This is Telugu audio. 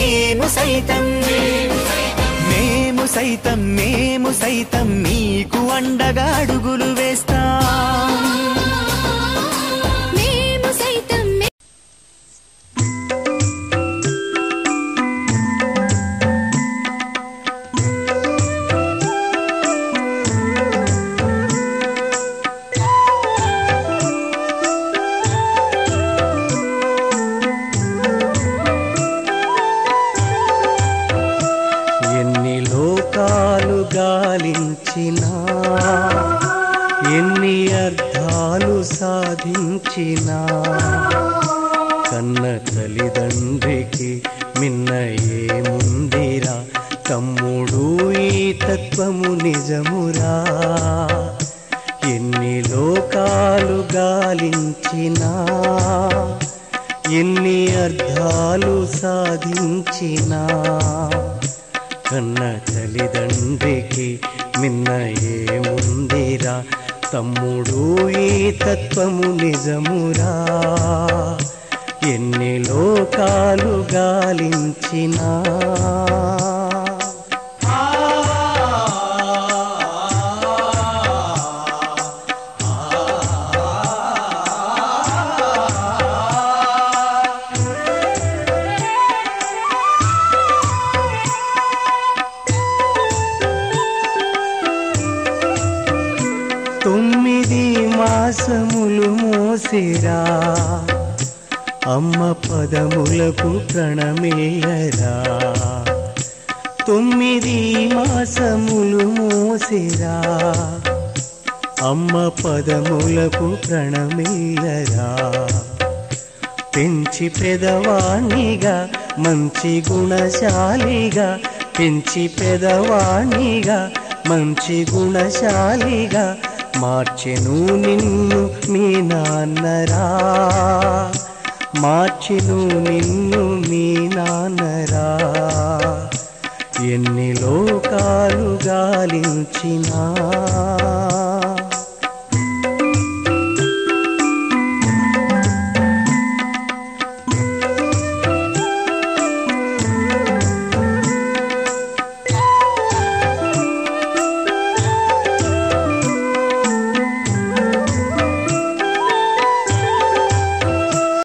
మేము సైతం మేము సైతం నీకు అండగా అడుగులు వేస్తాం. మేము సైతం ఎన్ని లోకాలు గాలించినా, ఎన్ని అర్థాలు సాధించినా, కన్న తల్లిదండ్రికి మిన్న ఏముందిరా తమ్ముడు, ఈ తత్వము నిజమురా. ఎన్ని లోకాలు గాలించినా, ఎన్ని అర్థాలు సాధించినా, కన్న తల్లిదండ్రికి మిన్న ఏముందిరా తమ్ముడు, ఈ తత్వము నిజమురా. ఎన్ని లోకాలు గాలించినా. తొమ్మిది మాసములు మోసిరా అమ్మ పదములకు ప్రణమేయరా. 9 మాసములు మోసిరా అమ్మ పదములకు ప్రణమేయరా. పెంచి పెదవాణిగా మంచి గుణశాలిగా, పెంచి పెదవాణిగా మంచి గుణశాలిగా మార్చెను నిన్ను మీ నాన్నరా. మార్చెను నిన్ను మీ నాన్నరా. ఎన్ని లోకాలు గాలించినా.